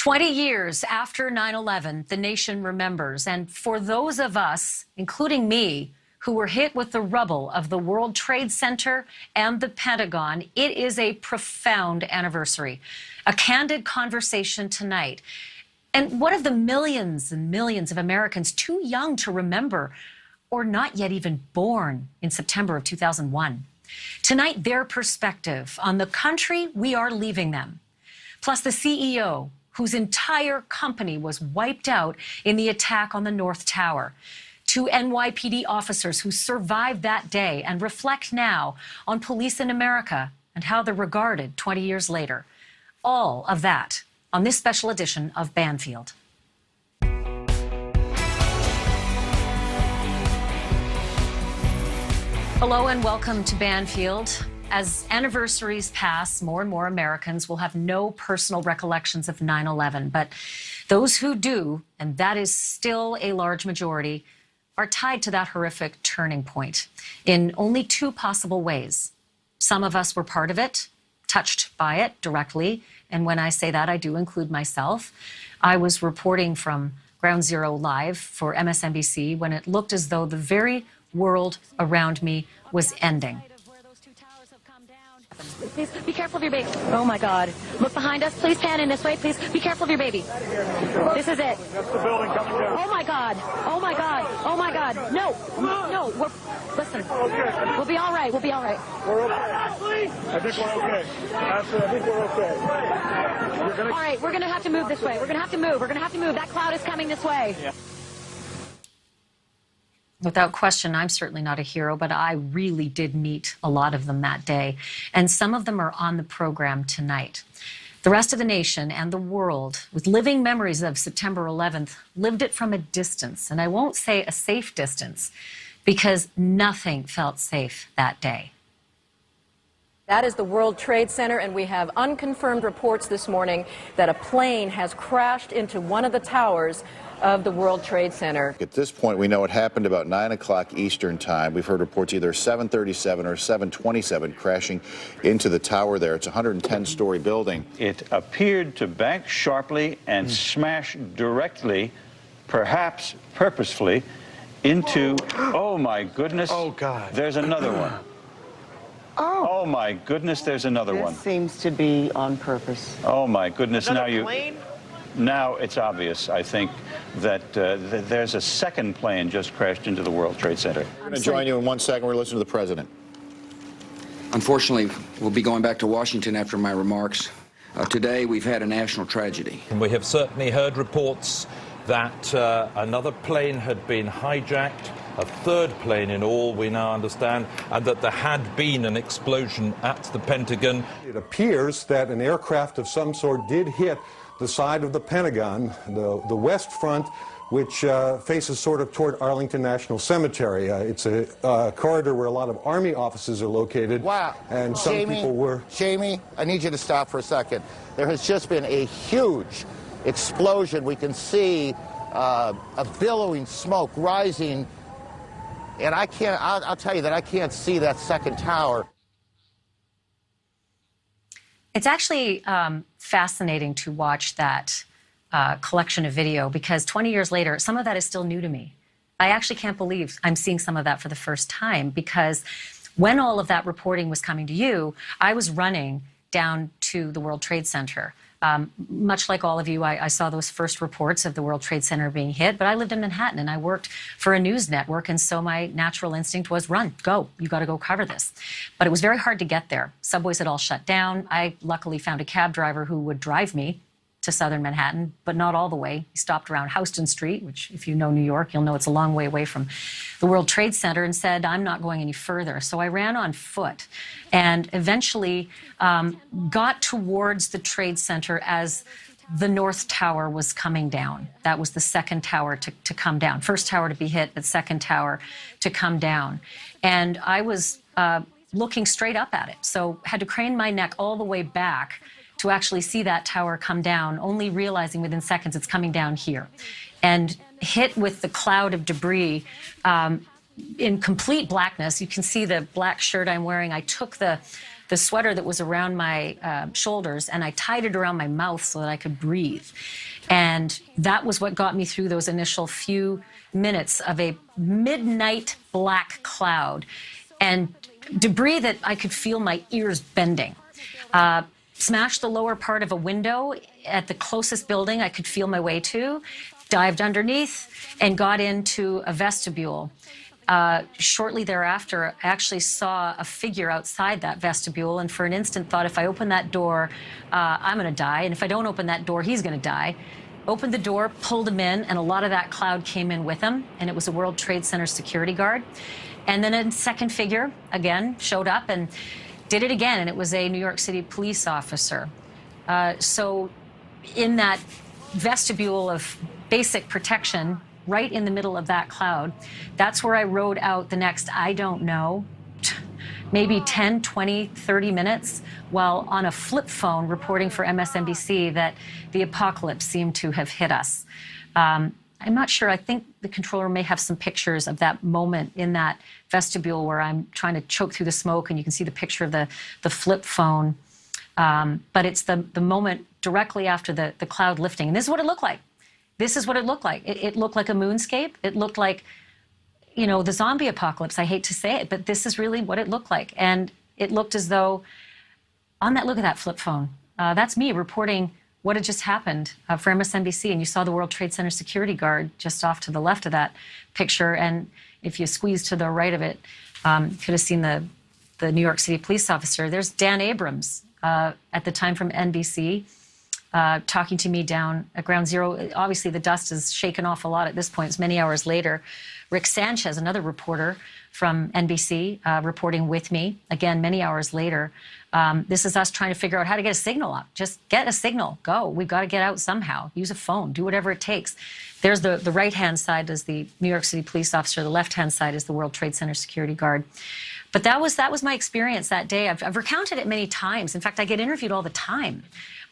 20 years after 9/11, the nation remembers. And for those of us, including me, who were hit with the rubble of the World Trade Center and the Pentagon, it is a profound anniversary. A candid conversation tonight. And what of the millions and millions of Americans too young to remember or not yet even born in September of 2001? Tonight, their perspective on the country we are leaving them, plus the CEO whose entire company was wiped out in the attack on the North Tower, two NYPD officers who survived that day and reflect now on police in America and how they're regarded 20 years later. All of that on this special edition of Banfield. Hello and welcome to Banfield. As anniversaries pass, more and more Americans will have no personal recollections of 9/11. But those who do, and that is still a large majority, are tied to that horrific turning point in only two possible ways. Some of us were part of it, touched by it directly. And when I say that, I do include myself. I was reporting from Ground Zero live for MSNBC when it looked as though the very world around me was ending. Please be careful of your baby. Oh my God. Look behind us. Please pan in this way. Please be careful of your baby. This is it. That's the building coming down. Oh my God. Oh my God. Oh my God. No. Listen. Okay. We'll be all right. We'll be all right. We're okay. I think we're okay. Ashley, I think we're okay. All right. We're going to have to move this way. We're going to have to move. We're going to have to move. That cloud is coming this way. Yeah. Without question, I'm certainly not a hero, but I really did meet a lot of them that day. And some of them are on the program tonight. The rest of the nation and the world, with living memories of September 11th, lived it from a distance. And I won't say a safe distance, because nothing felt safe that day. That is the World Trade Center, and we have unconfirmed reports this morning that a plane has crashed into one of the towers of the World Trade Center. At this point, we know it happened about 9 o'clock Eastern time. We've heard reports either 7:37 or 7:27 crashing into the tower there. It's a 110-story building. It appeared to bank sharply and smash directly, perhaps purposefully, into, oh my goodness. Oh God. There's another one. Oh my goodness, there's another one. This seems to be on purpose. Oh my goodness, Another plane? Now it's obvious, I think, that there's a second plane just crashed into the World Trade Center. We're going to join you in 1 second. We're listening to the president. Unfortunately, we'll be going back to Washington after my remarks. Today, we've had a national tragedy. We have certainly heard reports that another plane had been hijacked, a third plane in all, we now understand, and that there had been an explosion at the Pentagon. It appears that an aircraft of some sort did hit the side of the Pentagon, the west front, which faces sort of toward Arlington National Cemetery. It's a corridor where a lot of Army offices are located. Wow. And some people were... Jamie, I need you to stop for a second. There has just been a huge explosion. We can see a billowing smoke rising, and I'll tell you that I can't see that second tower. It's actually fascinating to watch that collection of video, because 20 years later, some of that is still new to me. I actually can't believe I'm seeing some of that for the first time, because when all of that reporting was coming to you, I was running down to the World Trade Center. Much like all of you, I saw those first reports of the World Trade Center being hit, but I lived in Manhattan and I worked for a news network, and so my natural instinct was run, go, you got to go cover this. But it was very hard to get there. Subways had all shut down. I luckily found a cab driver who would drive me to southern Manhattan, but not all the way. He stopped around Houston Street, which if you know New York, you'll know it's a long way away from the World Trade Center, and said, I'm not going any further. So I ran on foot and eventually got towards the Trade Center as the North Tower was coming down. That was the second tower to come down. First tower to be hit, but second tower to come down. And I was looking straight up at it, so had to crane my neck all the way back to actually see that tower come down, only realizing within seconds it's coming down here. And hit with the cloud of debris in complete blackness. You can see the black shirt I'm wearing. I took the the sweater that was around my shoulders, and I tied it around my mouth so that I could breathe. And that was what got me through those initial few minutes of a midnight black cloud and debris that I could feel my ears bending. Smashed the lower part of a window at the closest building I could feel my way to, dived underneath, and got into a vestibule. Shortly thereafter, I actually saw a figure outside that vestibule, and for an instant thought, if I open that door, I'm going to die, and if I don't open that door, he's going to die. Opened the door, pulled him in, and a lot of that cloud came in with him, and it was a World Trade Center security guard. And then a second figure, again, showed up and did it again, and it was a New York City police officer. So in that vestibule of basic protection, right in the middle of that cloud, that's where I rode out the next, I don't know, maybe 10, 20, 30 minutes while on a flip phone reporting for MSNBC that the apocalypse seemed to have hit us. I'm not sure. I think the controller may have some pictures of that moment in that vestibule where I'm trying to choke through the smoke, and you can see the picture of the flip phone. But it's the moment directly after the cloud lifting. And this is what it looked like. This is what it looked like. It looked like a moonscape. It looked like, you know, the zombie apocalypse. I hate to say it, but this is really what it looked like. And it looked as though, look at that flip phone. That's me reporting what had just happened for MSNBC. And you saw the World Trade Center security guard just off to the left of that picture. And if you squeeze to the right of it, you could have seen the New York City police officer. There's Dan Abrams at the time from NBC talking to me down at Ground Zero. Obviously, the dust is shaken off a lot at this point. It's many hours later. Rick Sanchez, another reporter from NBC, reporting with me, again, many hours later. This is us trying to figure out how to get a signal up. Just get a signal. Go. We've got to get out somehow. Use a phone. Do whatever it takes. There's the right-hand side is the New York City police officer. The left-hand side is the World Trade Center security guard. But that was my experience that day. I've recounted it many times. In fact, I get interviewed all the time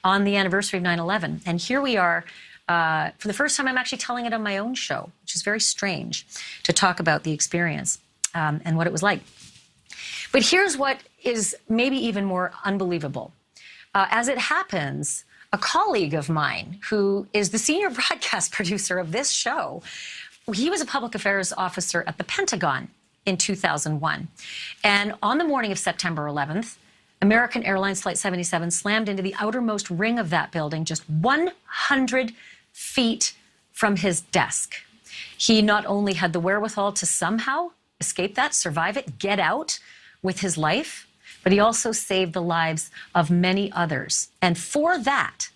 on the anniversary of 9/11. And here we are. For the first time, I'm actually telling it on my own show, which is very strange to talk about the experience and what it was like. But here's what is maybe even more unbelievable. As it happens, a colleague of mine who is the senior broadcast producer of this show, he was a public affairs officer at the Pentagon in 2001. And on the morning of September 11th, American Airlines Flight 77 slammed into the outermost ring of that building just 100 feet from his desk. He not only had the wherewithal to somehow escape that, survive it, get out with his life, but he also saved the lives of many others. And for that,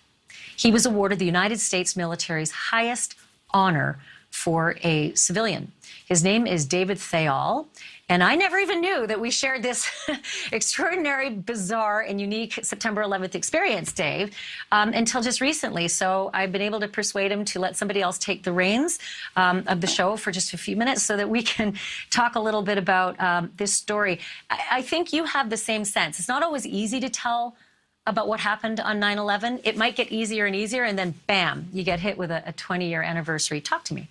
he was awarded the United States military's highest honor for a civilian. His name is David Thayil, and I never even knew that we shared this extraordinary, bizarre, and unique September 11th experience, Dave, until just recently. So I've been able to persuade him to let somebody else take the reins of the show for just a few minutes so that we can talk a little bit about this story. I think you have the same sense. It's not always easy to tell about what happened on 9/11. It might get easier and easier, and then bam, you get hit with a 20-year anniversary. Talk to me.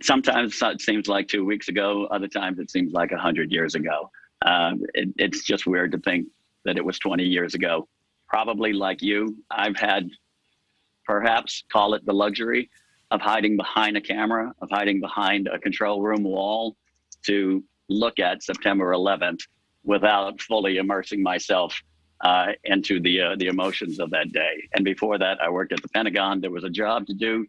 Sometimes it seems like 2 weeks ago. Other times it seems like 100 years ago. It's just weird to think that it was 20 years ago. Probably like you, I've had, perhaps call it the luxury of hiding behind a camera, of hiding behind a control room wall to look at September 11th without fully immersing myself into the emotions of that day. And before that, I worked at the Pentagon. There was a job to do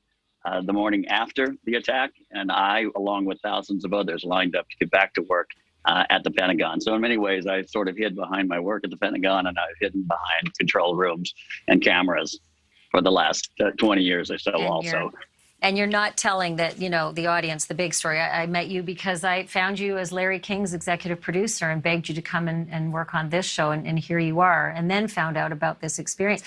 the morning after the attack, and I, along with thousands of others, lined up to get back to work at the Pentagon. So in many ways, I sort of hid behind my work at the Pentagon, and I've hidden behind control rooms and cameras for the last 20 years or so also. And you're not telling that, you know, the audience, the big story. I met you because I found you as Larry King's executive producer and begged you to come and work on this show, and here you are, and then found out about this experience.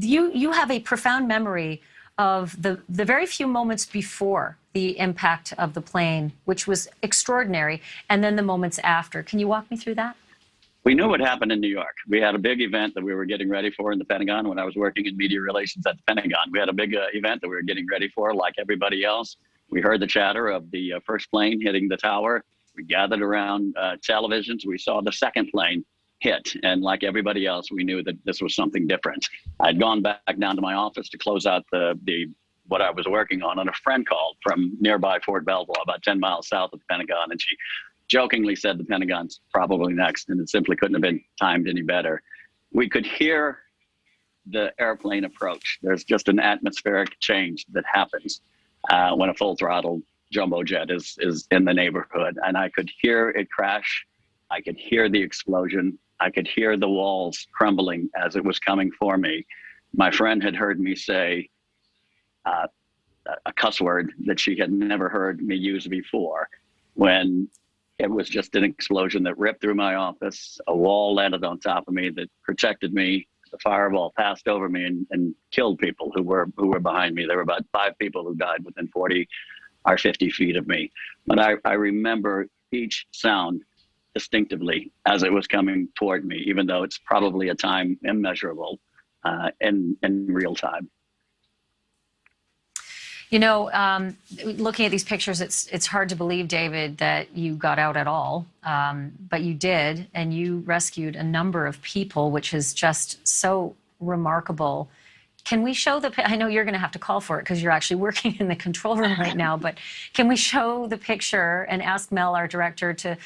You have a profound memory of the very few moments before the impact of the plane, which was extraordinary, and then the moments after. Can you walk me through that? We knew what happened in New York. We had a big event that we were getting ready for in the Pentagon when I was working in media relations at the Pentagon. We had a big event that we were getting ready for like everybody else. We heard the chatter of the first plane hitting the tower. We gathered around televisions. We saw the second plane hit. And like everybody else, we knew that this was something different. I'd gone back down to my office to close out what I was working on, and a friend called from nearby Fort Belvoir, about 10 miles south of the Pentagon, and she jokingly said the Pentagon's probably next, and it simply couldn't have been timed any better. We could hear the airplane approach. There's just an atmospheric change that happens when a full throttle jumbo jet is in the neighborhood, and I could hear it crash. I could hear the explosion. I could hear the walls crumbling as it was coming for me. My friend had heard me say a cuss word that she had never heard me use before, when it was just an explosion that ripped through my office. A wall landed on top of me that protected me. The fireball passed over me and killed people who were behind me. There were about 5 people who died within 40 or 50 feet of me. But I remember each sound distinctively as it was coming toward me, even though it's probably a time immeasurable in real time. You know, looking at these pictures, it's hard to believe, David, that you got out at all, but you did, and you rescued a number of people, which is just so remarkable. Can we show I know you're going to have to call for it because you're actually working in the control room right now, but can we show the picture and ask Mel, our director, to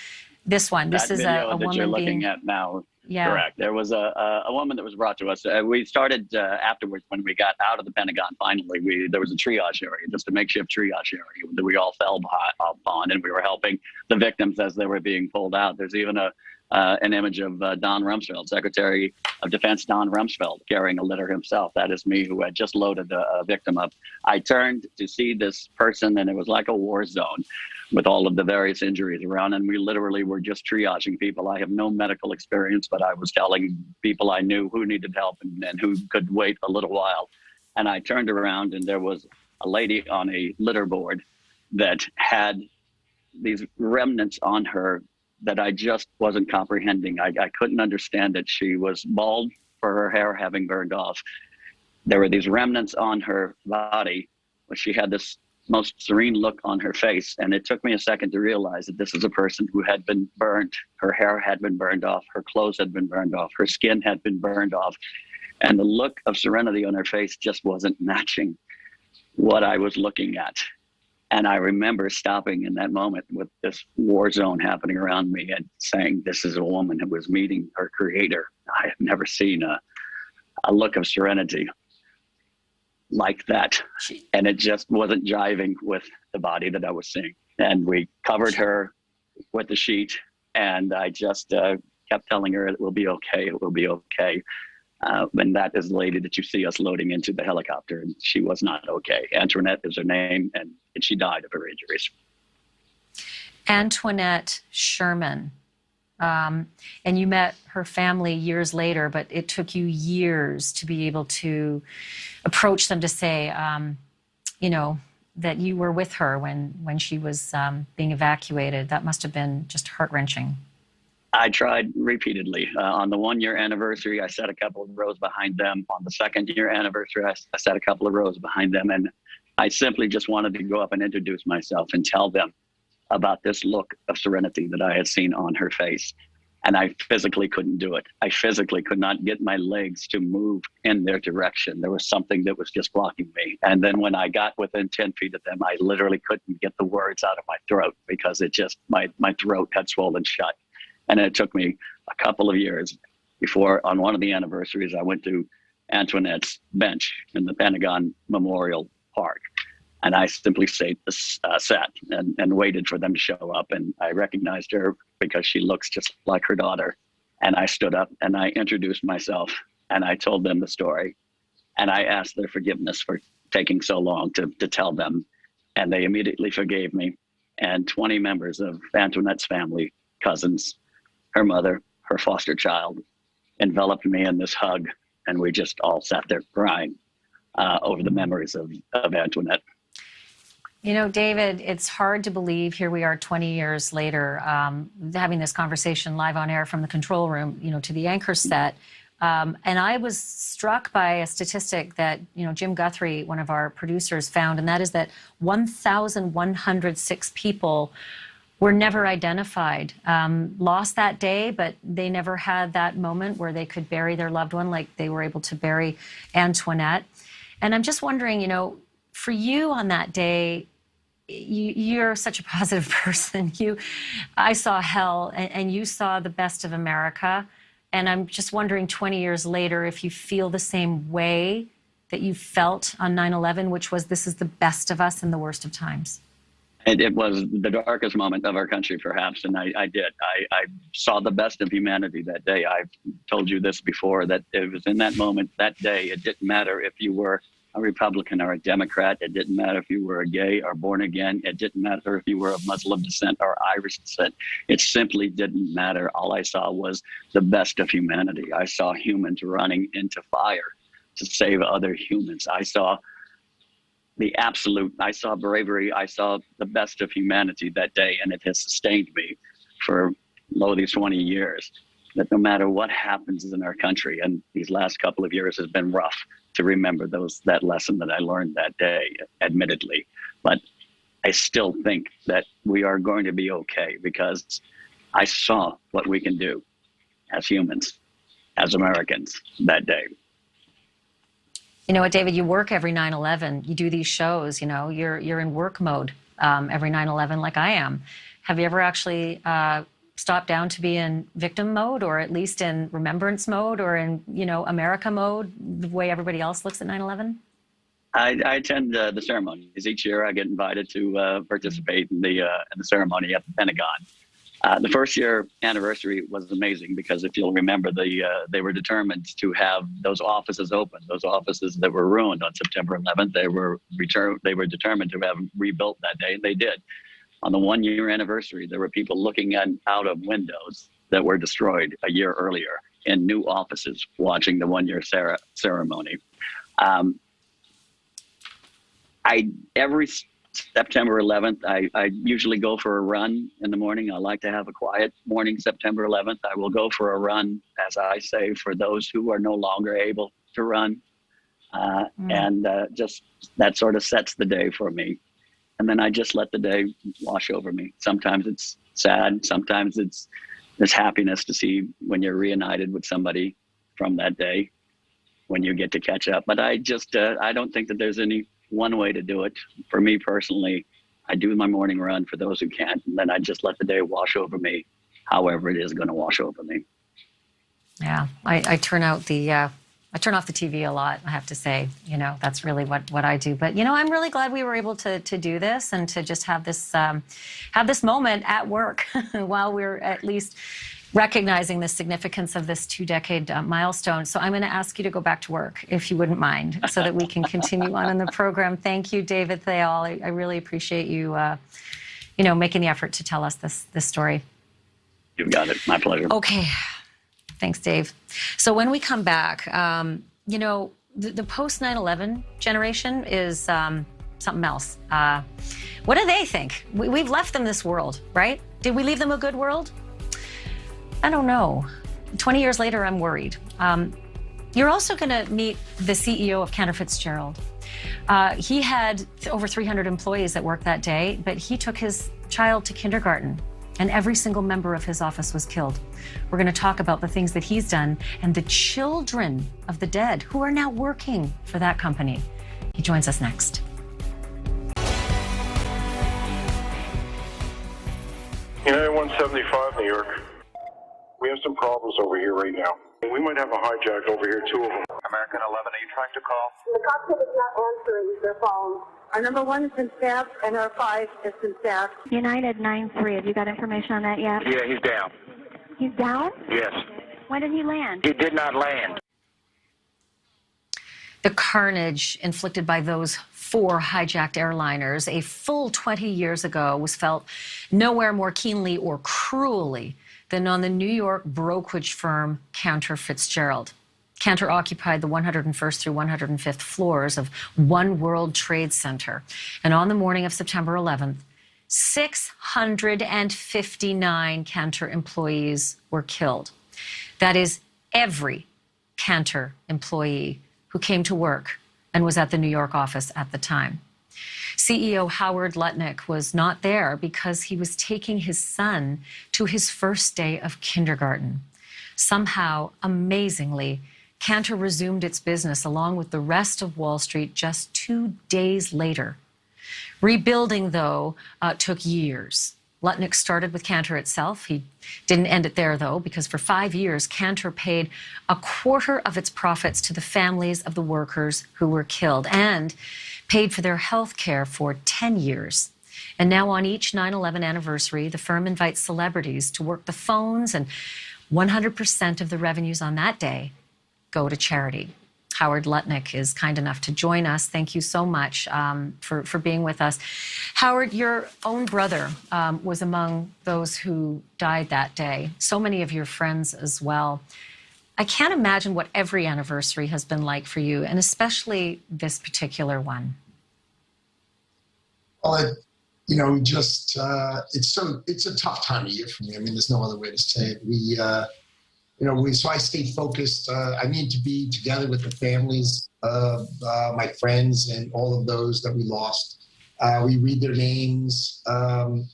this one? This is a woman you're looking at now. Yeah. Correct. There was a woman that was brought to us. We started afterwards, when we got out of the Pentagon. Finally, there was a triage area, just a makeshift triage area that we all fell upon, and we were helping the victims as they were being pulled out. There's even an image of Don Rumsfeld, Secretary of Defense Don Rumsfeld, carrying a litter himself. That is me, who had just loaded a victim up. I turned to see this person, and it was like a war zone, with all of the various injuries around, and we literally were just triaging people. I have no medical experience, but I was telling people I knew who needed help and who could wait a little while. And I turned around, and there was a lady on a litter board that had these remnants on her that I just wasn't comprehending. I couldn't understand it. She was bald for her hair having burned off. There were these remnants on her body, but she had this most serene look on her face. And it took me a second to realize that this is a person who had been burned. Her hair had been burned off. Her clothes had been burned off. Her skin had been burned off. And the look of serenity on her face just wasn't matching what I was looking at. And I remember stopping in that moment with this war zone happening around me and saying, this is a woman who was meeting her creator. I have never seen a look of serenity like that. And it just wasn't jiving with the body that I was seeing. And we covered her with the sheet, and I just kept telling her it will be okay, it will be okay. And that is the lady that you see us loading into the helicopter, and she was not okay. Antoinette is her name, and she died of her injuries. Antoinette Sherman. And you met her family years later, but it took you years to be able to approach them to say, you know, that you were with her when she was being evacuated. That must have been just heart-wrenching. I tried repeatedly. On the 1-year anniversary, I sat a couple of rows behind them. On the 2nd-year anniversary, I sat a couple of rows behind them. And I simply just wanted to go up and introduce myself and tell them about this look of serenity that I had seen on her face. And I physically couldn't do it. I physically could not get my legs to move in their direction. There was something that was just blocking me. And then when I got within 10 feet of them, I literally couldn't get the words out of my throat because it just, my throat had swollen shut. And it took me a couple of years before, on one of the anniversaries, I went to Antoinette's bench in the Pentagon Memorial Park. And I simply sat and waited for them to show up. And I recognized her because she looks just like her daughter. And I stood up and I introduced myself and I told them the story. And I asked their forgiveness for taking so long to tell them. And they immediately forgave me. And 20 members of Antoinette's family, cousins, her mother, her foster child, enveloped me in this hug. And we just all sat there crying over the memories of Antoinette. You know, David, it's hard to believe here we are 20 years later, having this conversation live on air from the control room, you know, to the anchor set. And I was struck by a statistic that, you know, Jim Guthrie, one of our producers, found, and that is that 1,106 people were never identified, lost that day, but they never had that moment where they could bury their loved one like they were able to bury Antoinette. And I'm just wondering, for you on that day, you're such a positive person. I saw hell, and you saw the best of America. And I'm just wondering 20 years later if you feel the same way that you felt on 9/11, which was this is the best of us in the worst of times. It was the darkest moment of our country, perhaps, and I did. I saw the best of humanity that day. I've told you this before, that it was in that moment, that day, it didn't matter if you were a Republican or a Democrat. It didn't matter if you were a gay or born again. It didn't matter if you were of Muslim descent or Irish descent. It simply didn't matter. All I saw was the best of humanity. I saw humans running into fire to save other humans. I saw I saw bravery. I saw the best of humanity that day, and it has sustained me for these 20 years. That no matter what happens in our country, and these last couple of years has been rough to remember that lesson that I learned that day, admittedly. But I still think that we are going to be okay, because I saw what we can do as humans, as Americans that day. You know what, David, you work every 9/11. You do these shows, you're in work mode every 9/11 like I am. Have you ever actually stopped down to be in victim mode, or at least in remembrance mode, or in, America mode, the way everybody else looks at 9/11? I attend the ceremonies. Each year I get invited to participate in the ceremony at the Pentagon. The first year anniversary was amazing, because if you'll remember, they were determined to have those offices open, those offices that were ruined on September 11th. They were determined to have rebuilt that day, and they did. On the 1-year anniversary, there were people looking out of windows that were destroyed a year earlier in new offices, watching the 1-year ceremony. Every September 11th, I usually go for a run in the morning. I like to have a quiet morning. September 11th, I will go for a run, as I say, for those who are no longer able to run. And just that sort of sets the day for me. And then I just let the day wash over me. Sometimes it's sad. Sometimes there's happiness to see when you're reunited with somebody from that day, when you get to catch up. But I don't think that there's any one way to do it. For me personally, I do my morning run for those who can't, and then I just let the day wash over me, however it is going to wash over me. Yeah, I turn off the TV a lot, I have to say. That's really what I do. But I'm really glad we were able to do this, and to just have this moment at work while we're at least recognizing the significance of this 2-decade milestone. So I'm going to ask you to go back to work, if you wouldn't mind, so that we can continue on in the program. Thank you, David Thayil. I really appreciate you, making the effort to tell us this story. You've got it. My pleasure. Okay. Thanks, Dave. So when we come back, the post 9/11 generation is something else. What do they think? We've left them this world, right? Did we leave them a good world? I don't know. 20 years later, I'm worried. You're also going to meet the CEO of Cantor Fitzgerald. He had over 300 employees that worked that day, but he took his child to kindergarten, and every single member of his office was killed. We're going to talk about the things that he's done and the children of the dead who are now working for that company. He joins us next. United 175, New York. We have some problems over here right now. We might have a hijack over here, 2 of them. American 11, are you trying to call? The cockpit is not answering their phone. Our number 1 has been staffed, and our 5 has been staffed. United 9-3, have you got information on that yet? Yeah, he's down. He's down? Yes. When did he land? He did not land. The carnage inflicted by those 4 hijacked airliners a full 20 years ago was felt nowhere more keenly or cruelly than on the New York brokerage firm Cantor Fitzgerald. Cantor occupied the 101st through 105th floors of One World Trade Center. And on the morning of September 11th, 659 Cantor employees were killed. That is every Cantor employee who came to work and was at the New York office at the time. CEO Howard Lutnick was not there because he was taking his son to his first day of kindergarten. Somehow, amazingly, Cantor resumed its business along with the rest of Wall Street just 2 days later. Rebuilding, though, took years. Lutnick started with Cantor itself. He didn't end it there, though, because for 5 years, Cantor paid a quarter of its profits to the families of the workers who were killed and paid for their health care for 10 years. And now on each 9/11 anniversary, the firm invites celebrities to work the phones, and 100% of the revenues on that day go to charity. Howard Lutnick is kind enough to join us. Thank you so much for being with us. Howard, your own brother was among those who died that day. So many of your friends as well. I can't imagine what every anniversary has been like for you, and especially this particular one. Well, it's a tough time of year for me. I mean, there's no other way to say it. So I stayed focused. I need to be together with the families of my friends and all of those that we lost. We read their names.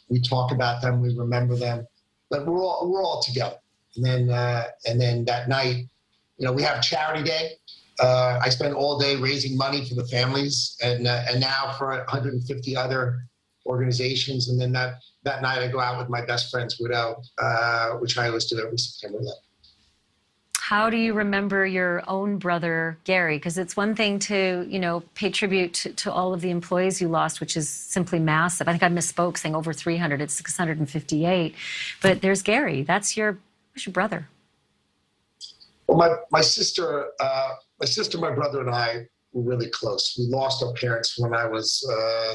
We talk about them. We remember them. But we're all together. And then that night, we have charity day. I spent all day raising money for the families, and now for 150 other organizations. And then that night, I go out with my best friend's widow, which I always do every September 11th. How do you remember your own brother, Gary? Because it's one thing to, pay tribute to all of the employees you lost, which is simply massive. I think I misspoke saying over 300. It's 658. But there's Gary. Who's your brother? Well, my sister, my brother, and I were really close. We lost our parents when I was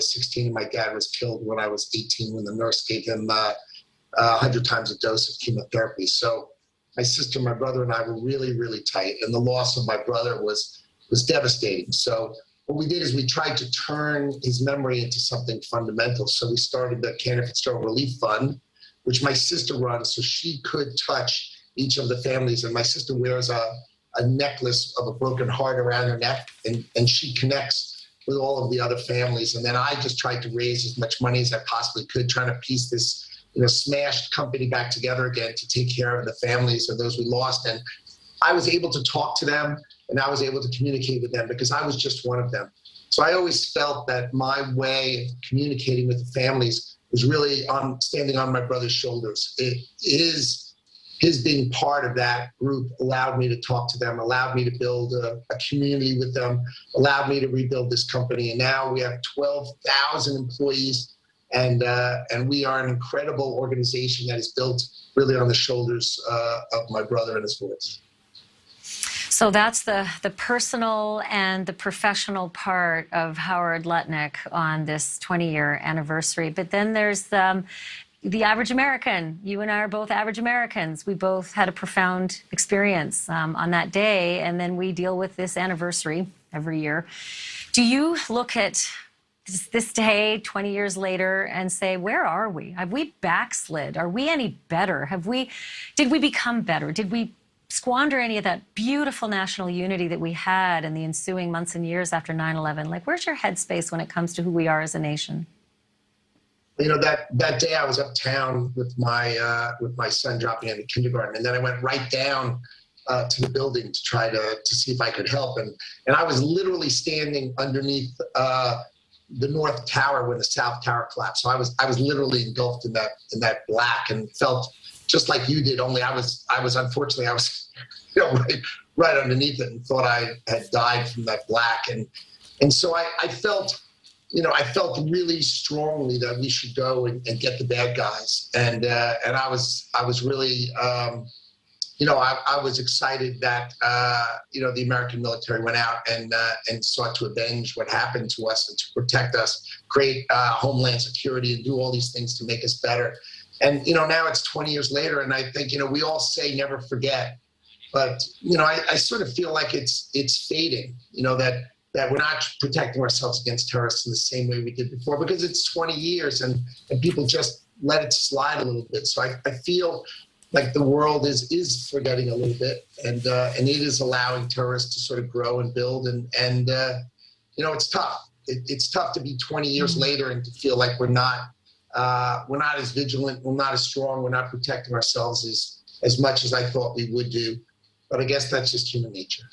16, and my dad was killed when I was 18 when the nurse gave him 100 times a dose of chemotherapy. So my sister, my brother, and I were really, really tight, and the loss of my brother was devastating. So what we did is we tried to turn his memory into something fundamental. So we started the Cantor Fitzgerald Relief Fund, which my sister runs, so she could touch each of the families. And my sister wears a necklace of a broken heart around her neck, and she connects with all of the other families. And then I just tried to raise as much money as I possibly could, trying to piece this smashed company back together again to take care of the families of those we lost. And I was able to talk to them, and I was able to communicate with them because I was just one of them. So I always felt that my way of communicating with the families was really standing on my brother's shoulders. His being part of that group allowed me to talk to them, allowed me to build a community with them, allowed me to rebuild this company. And now we have 12,000 employees. And we are an incredible organization that is built really on the shoulders of my brother and his voice. So that's the personal and the professional part of Howard Lutnick on this 20-year anniversary. But then there's the average American. You and I are both average Americans. We both had a profound experience on that day, and then we deal with this anniversary every year. Do you look at this day 20 years later and say, where are we? Have we backslid? Are we any better? Did we become better? Did we squander any of that beautiful national unity that we had in the ensuing months and years after 9/11? Like, where's your headspace when it comes to who we are as a nation? That day I was uptown with my son dropping into kindergarten, and then I went right down to the building to try to see if I could help. And I was literally standing underneath the North Tower when the South Tower collapsed. So I was literally engulfed in that black, and felt just like you did. Only I was unfortunately right underneath it, and thought I had died from that black. And so I felt really strongly that we should go and get the bad guys. And I was really. I was excited that, the American military went out and sought to avenge what happened to us and to protect us, create homeland security, and do all these things to make us better. And, now it's 20 years later, and I think, we all say never forget. But, I sort of feel like it's fading, that we're not protecting ourselves against terrorists in the same way we did before, because it's 20 years and people just let it slide a little bit. So I feel like the world is forgetting a little bit, and it is allowing terrorists to sort of grow and build, and it's tough. It's tough to be 20 years later and to feel like we're not as vigilant, we're not as strong, we're not protecting ourselves as much as I thought we would do. But I guess that's just human nature.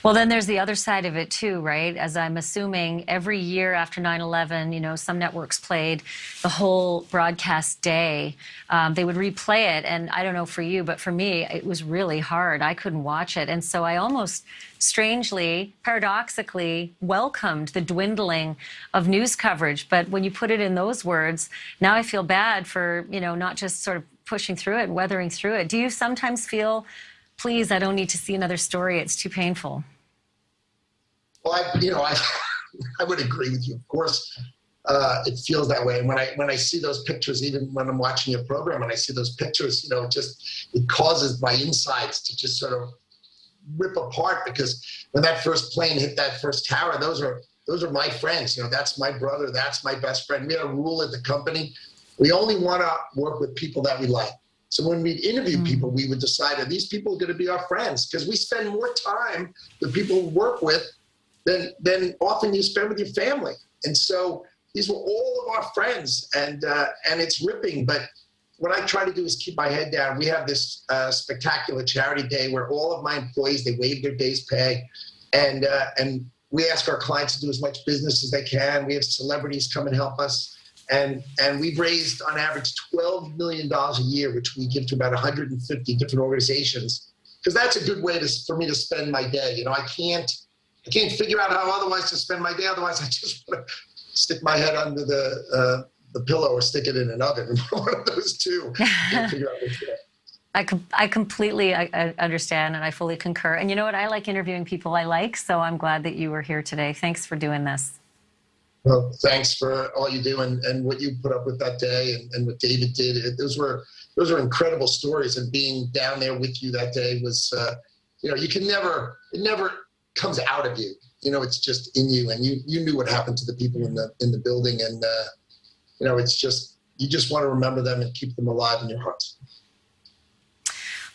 Well, then there's the other side of it too, right? As I'm assuming every year after 9/11, you know, some networks played the whole broadcast day. They would replay it. And I don't know for you, but for me, it was really hard. I couldn't watch it. And so I almost strangely, paradoxically, welcomed the dwindling of news coverage. But when you put it in those words, now I feel bad for, you know, not just sort of pushing through it and weathering through it. Do you sometimes feel, please, I don't need to see another story, it's too painful? Well, I would agree with you. Of course, it feels that way. And when I see those pictures, even when I'm watching your program and I see those pictures, you know, it causes my insides to just sort of rip apart, because when that first plane hit that first tower, those are my friends. You know, that's my brother, that's my best friend. We had a rule at the company: we only want to work with people that we like. So when we interview people, we would decide that these people are going to be our friends, because we spend more time with people we work with than often you spend with your family. And so these were all of our friends, and it's ripping. But what I try to do is keep my head down. We have this spectacular charity day where all of my employees, they waive their day's pay, and we ask our clients to do as much business as they can. We have celebrities come and help us. And we've raised on average $12 million a year, which we give to about 150 different organizations, because that's a good way for me to spend my day. You know, I can't figure out how otherwise to spend my day. Otherwise, I just want to stick my head under the pillow or stick it in an oven. One of those two. Figure out what's there. I completely understand, and I fully concur. And you know what? I like interviewing people I like, so I'm glad that you were here today. Thanks for doing this. Well, thanks for all you do and what you put up with that day and what David did. Those were incredible stories, and being down there with you that day was, you know, it never comes out of you. You know, it's just in you, and you knew what happened to the people in the building, and you know, it's just, you just want to remember them and keep them alive in your hearts.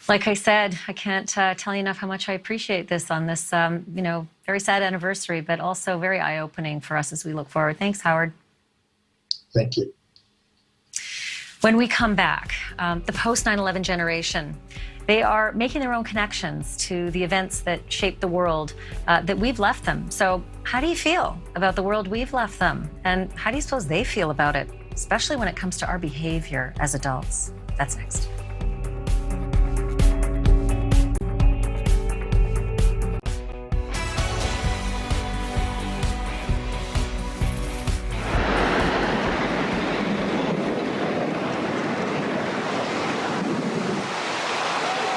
Like I said, I can't tell you enough how much I appreciate this on this, you know, very sad anniversary, but also very eye-opening for us as we look forward. Thanks, Howard. Thank you. When we come back, the post-9/11 generation, they are making their own connections to the events that shaped the world that we've left them. So how do you feel about the world we've left them? And how do you suppose they feel about it, especially when it comes to our behavior as adults? That's next.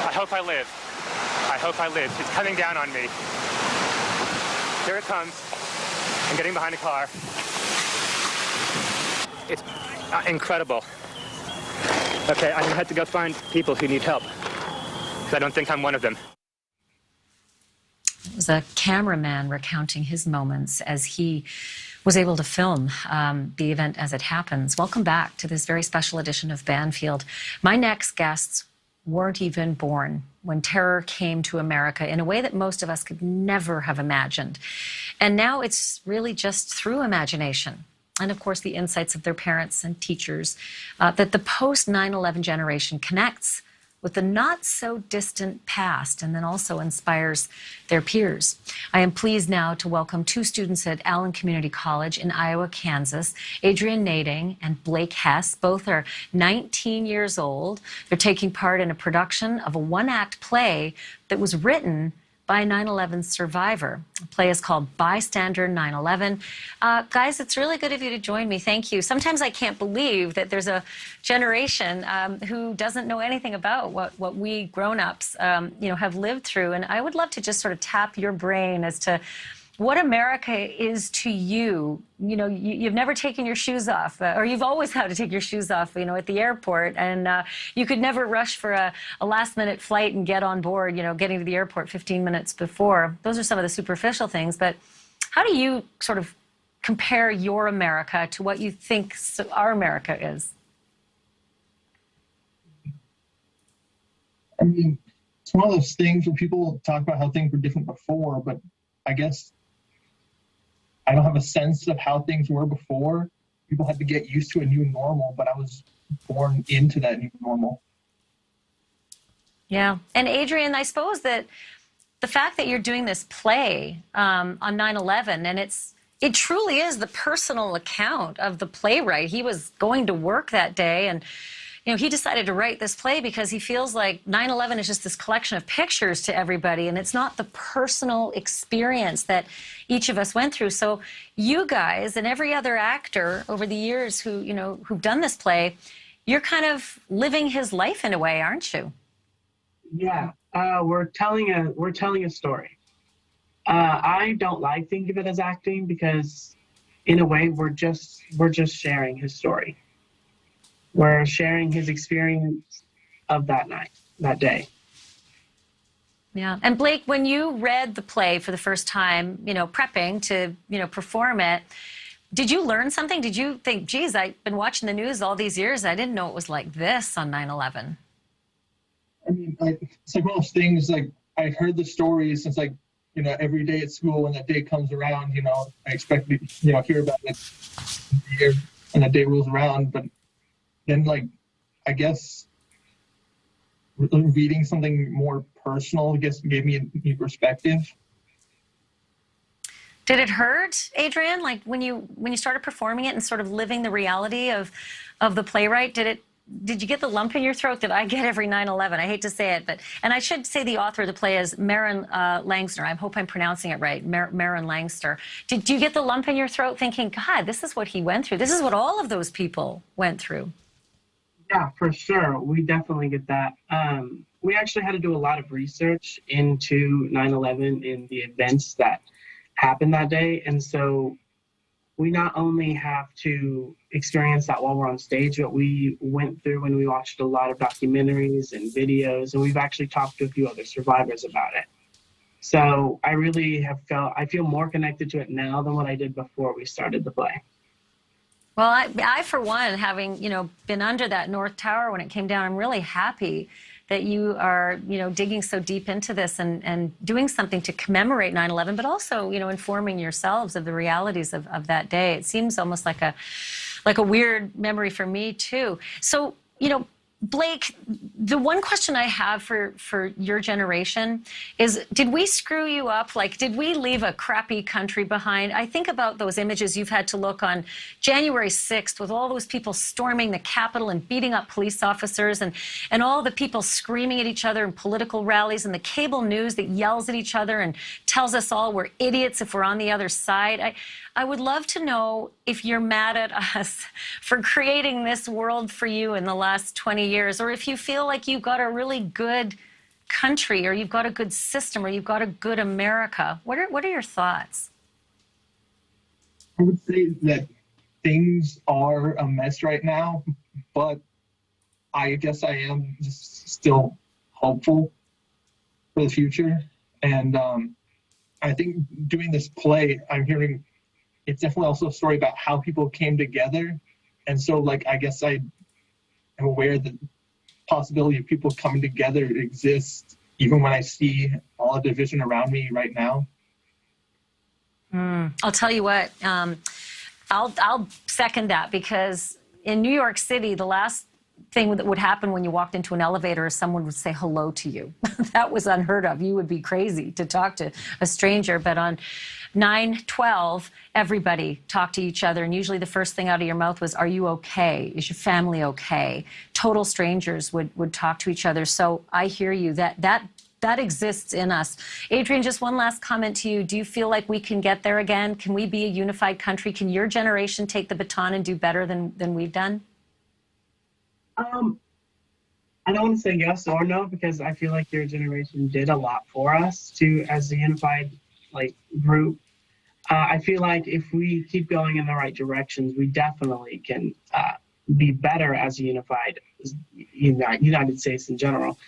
I hope I live. It's coming down on me. Here it comes. I'm getting behind a car. It's incredible. Okay, I'm gonna have to go find people who need help, because I don't think I'm one of them. It was a cameraman recounting his moments as he was able to film the event as it happens. Welcome back to this very special edition of Banfield. My next guests weren't even born when terror came to America in a way that most of us could never have imagined. And now it's really just through imagination, and of course the insights of their parents and teachers, that the post-9/11 generation connects with the not-so-distant past and then also inspires their peers. I am pleased now to welcome two students at Allen Community College in Iowa, Kansas, Adrian Nading and Blake Hess. Both are 19 years old. They're taking part in a production of a one-act play that was written by a 9/11 survivor. The play is called Bystander 9/11. Guys, it's really good of you to join me. Thank you. Sometimes I can't believe that there's a generation who doesn't know anything about what we grown-ups you know, have lived through. And I would love to just sort of tap your brain as to what America is to you. You know, you've never taken your shoes off, or you've always had to take your shoes off, you know, at the airport, and you could never rush for a last-minute flight and get on board, you know, getting to the airport 15 minutes before. Those are some of the superficial things, but how do you sort of compare your America to what you think our America is? I mean, it's one of those things where people talk about how things were different before, but I guess I don't have a sense of how things were before. People had to get used to a new normal, but I was born into that new normal. Yeah. And Adrian, I suppose that the fact that you're doing this play on 9/11, and it truly is the personal account of the playwright. He was going to work that day, and he decided to write this play because he feels like 9/11 is just this collection of pictures to everybody, and it's not the personal experience that each of us went through. So you guys and every other actor over the years who've done this play, you're kind of living his life in a way, aren't you? Yeah, we're telling a story. I don't like thinking of it as acting because, in a way, we're just sharing his story. We're sharing his experience of that night, that day. Yeah. And Blake, when you read the play for the first time, prepping to, perform it, did you learn something? Did you think, geez, I've been watching the news all these years. I didn't know it was like this on 9/11. I mean, it's like one of those things, like, I heard the stories since, like, every day at school when that day comes around, I expect to, hear about it when that day rolls around. But then, like, I guess reading something more personal, I guess, gave me a new perspective. Did it hurt, Adrian? Like when you started performing it and sort of living the reality of the playwright, did you get the lump in your throat that I get every 9/11? I hate to say it, and I should say the author of the play is Marin Langster. I hope I'm pronouncing it right, Marin Langster. Did you get the lump in your throat thinking, God, this is what he went through. This is what all of those people went through. Yeah, for sure. We definitely get that. We actually had to do a lot of research into 9/11 and the events that happened that day. And so we not only have to experience that while we're on stage, but we went through and we watched a lot of documentaries and videos, and we've actually talked to a few other survivors about it. So I really I feel more connected to it now than what I did before we started the play. Well, I for one, having, been under that North Tower when it came down, I'm really happy that you are, digging so deep into this and doing something to commemorate 9/11, but also, informing yourselves of the realities of that day. It seems almost like a weird memory for me too. So, Blake, the one question I have for your generation is, did we screw you up? Like, did we leave a crappy country behind? I think about those images you've had to look on January 6th with all those people storming the Capitol and beating up police officers and all the people screaming at each other in political rallies and the cable news that yells at each other and tells us all we're idiots if we're on the other side. I would love to know if you're mad at us for creating this world for you in the last 20 years, or if you feel like you've got a really good country, or you've got a good system, or you've got a good America. What are your thoughts? I would say that things are a mess right now, but I guess I am just still hopeful for the future. And I think doing this play, I'm hearing it's definitely also a story about how people came together. And so, like, I guess I am aware that the possibility of people coming together exists, even when I see all the division around me right now. I'll tell you what, I'll second that, because in New York City, the last thing that would happen when you walked into an elevator is someone would say hello to you. That was unheard of. You would be crazy to talk to a stranger. But on 9/12, everybody talked to each other, and usually the first thing out of your mouth was, are you okay? Is your family okay? Total strangers would talk to each other. So I hear you. That exists in us. Adrian, just one last comment to you. Do you feel like we can get there again? Can we be a unified country? Can your generation take the baton and do better than we've done? I don't want to say yes or no, because I feel like your generation did a lot for us as a unified group. I feel like if we keep going in the right directions, we definitely can be better as a unified United States in general.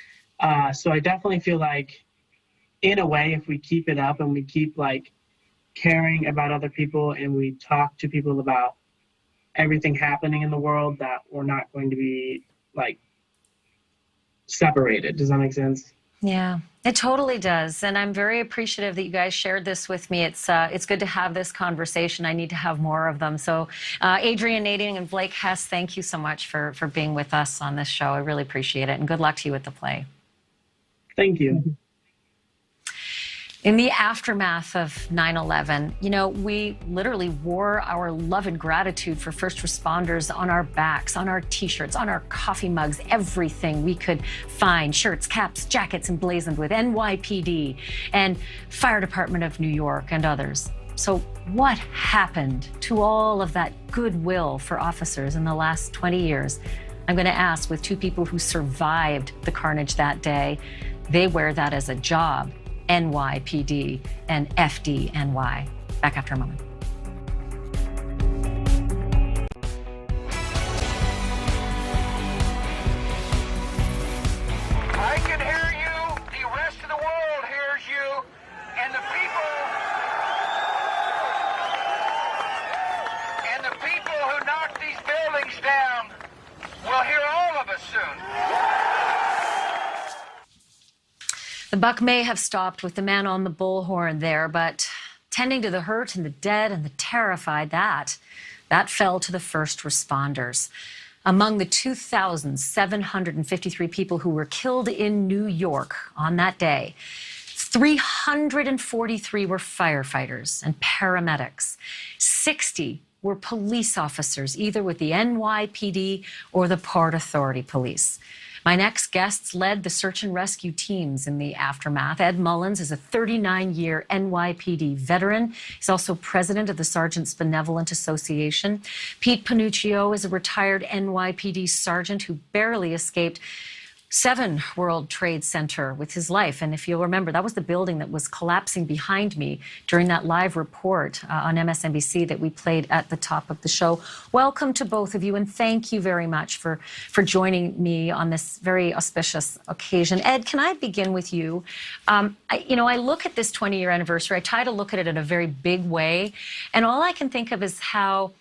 So I definitely feel like, in a way, if we keep it up and we keep caring about other people and we talk to people about everything happening in the world, that we're not going to be separated. Does that make sense? Yeah, it totally does. And I'm very appreciative that you guys shared this with me. It's good to have this conversation. I need to have more of them. So Adrian, Nading, and Blake Hess, thank you so much for being with us on this show. I really appreciate it. And good luck to you with the play. Thank you. In the aftermath of 9/11, you know, we literally wore our love and gratitude for first responders on our backs, on our T-shirts, on our coffee mugs, everything we could find, shirts, caps, jackets emblazoned with NYPD and Fire Department of New York and others. So what happened to all of that goodwill for officers in the last 20 years? I'm going to ask with two people who survived the carnage that day. They wear that as a job. NYPD and FDNY. Back after a moment. I can hear you. The rest of the world hears you. And the people who knocked these buildings down will hear all of us soon. The buck may have stopped with the man on the bullhorn there, but tending to the hurt and the dead and the terrified, that fell to the first responders. Among the 2,753 people who were killed in New York on that day, 343 were firefighters and paramedics. 60 were police officers, either with the NYPD or the Port Authority Police. My next guests led the search and rescue teams in the aftermath. Ed Mullins is a 39-year NYPD veteran. He's also president of the Sergeants Benevolent Association. Pete Panuccio is a retired NYPD sergeant who barely escaped 7 World Trade Center with his life. And if you'll remember, that was the building that was collapsing behind me during that live report on MSNBC that we played at the top of the show. Welcome to both of you, and thank you very much for joining me on this very auspicious occasion. Ed, can I begin with you? I look at this 20-year anniversary. I try to look at it in a very big way, and all I can think of is how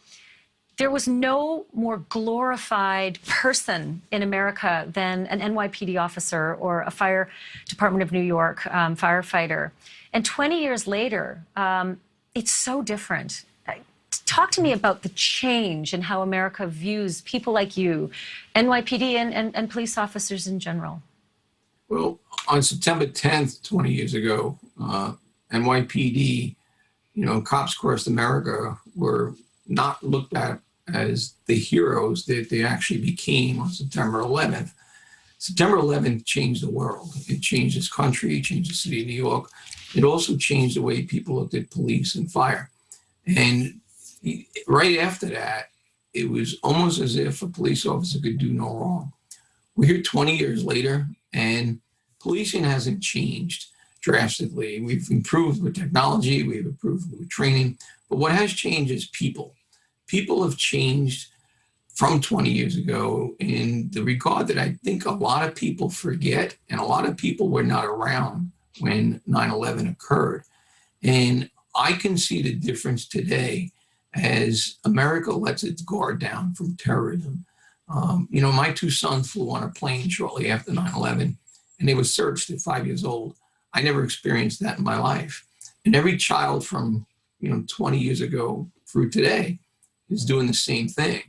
there was no more glorified person in America than an NYPD officer or a Fire Department of New York firefighter. And 20 years later, it's so different. Talk to me about the change in how America views people like you, NYPD and police officers in general. Well, on September 10th, 20 years ago, NYPD, cops across America were not looked at as the heroes that they actually became on September 11th. September 11th changed the world. It changed this country, it changed the city of New York. It also changed the way people looked at police and fire. And right after that, it was almost as if a police officer could do no wrong. We're here 20 years later, and policing hasn't changed drastically. We've improved with technology, we've improved with training, but what has changed is people. People have changed from 20 years ago in the regard that I think a lot of people forget, and a lot of people were not around when 9/11 occurred. And I can see the difference today as America lets its guard down from terrorism. My 2 sons flew on a plane shortly after 9/11, and they were searched at 5 years old. I never experienced that in my life. And every child from 20 years ago through today is doing the same thing.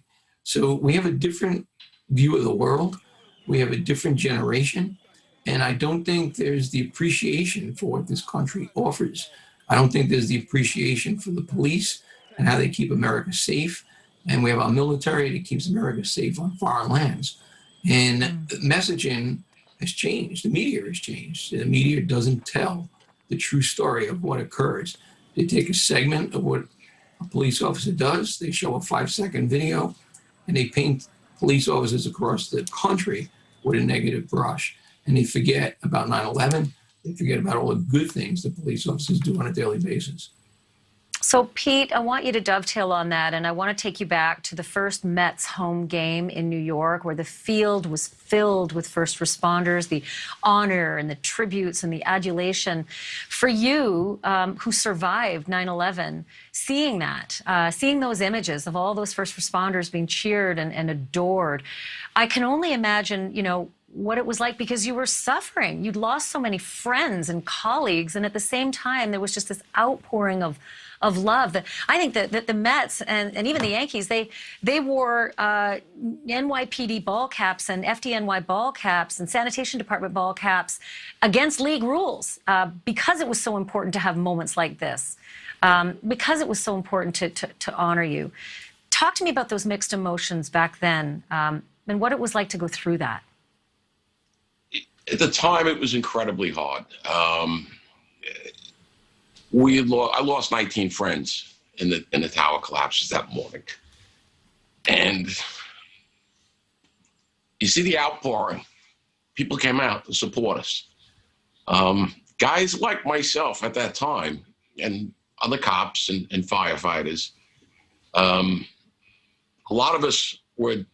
So we have a different view of the world. We have a different generation. And I don't think there's the appreciation for what this country offers. I don't think there's the appreciation for the police and how they keep America safe. And we have our military that keeps America safe on foreign lands. And messaging has changed. The media has changed. The media doesn't tell the true story of what occurs. They take a segment of what a police officer does, they show a 5-second video, and they paint police officers across the country with a negative brush. And they forget about 9/11. They forget about all the good things that police officers do on a daily basis. So, Pete, I want you to dovetail on that, and I want to take you back to the first Mets home game in New York, where the field was filled with first responders, the honor and the tributes and the adulation. For you, who survived 9/11, seeing that, seeing those images of all those first responders being cheered and adored, I can only imagine, what it was like, because you were suffering. You'd lost so many friends and colleagues, and at the same time, there was just this outpouring of love. I think that the Mets and even the Yankees, they wore NYPD ball caps and FDNY ball caps and sanitation department ball caps against league rules because it was so important to have moments like this, because it was so important to honor you. Talk to me about those mixed emotions back then and what it was like to go through that. At the time, it was incredibly hard. I lost 19 friends in the tower collapses that morning. And you see the outpouring. People came out to support us. Guys like myself at that time and other cops and firefighters, a lot of us were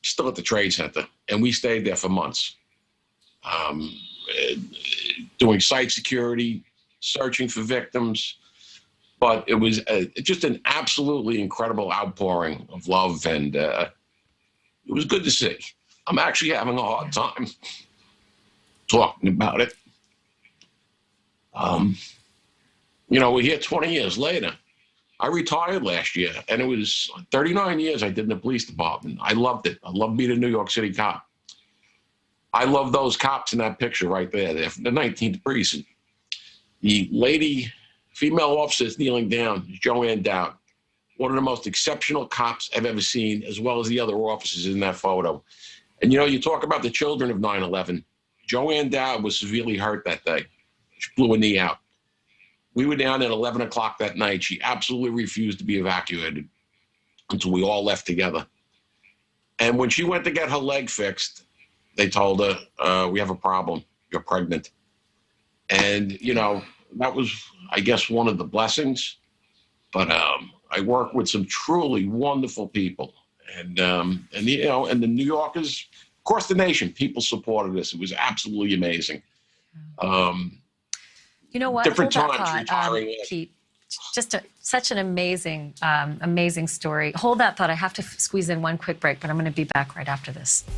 still at the Trade Center, and we stayed there for months, doing site security, searching for victims. But it was just an absolutely incredible outpouring of love, and it was good to see. I'm actually having a hard time talking about it. You know, we're here 20 years later. I retired last year, and it was 39 years I did in the police department. I loved it. I loved being a New York City cop. I love those cops in that picture right there. They're from the 19th precinct. The lady, female officers kneeling down is Joanne Dowd, one of the most exceptional cops I've ever seen, as well as the other officers in that photo. And, you know, you talk about the children of 9/11. Joanne Dowd was severely hurt that day. She blew a knee out. We were down at 11 o'clock that night. She absolutely refused to be evacuated until we all left together. And when she went to get her leg fixed, they told her, we have a problem. You're pregnant. And, you know, that was, I guess, one of the blessings. But I worked with some truly wonderful people. And you know, and the New Yorkers, across the nation, people supported us. It was absolutely amazing. You know what? Different Hold times, that retiring. Pete. Just such an amazing, amazing story. Hold that thought. I have to squeeze in one quick break, but I'm going to be back right after this.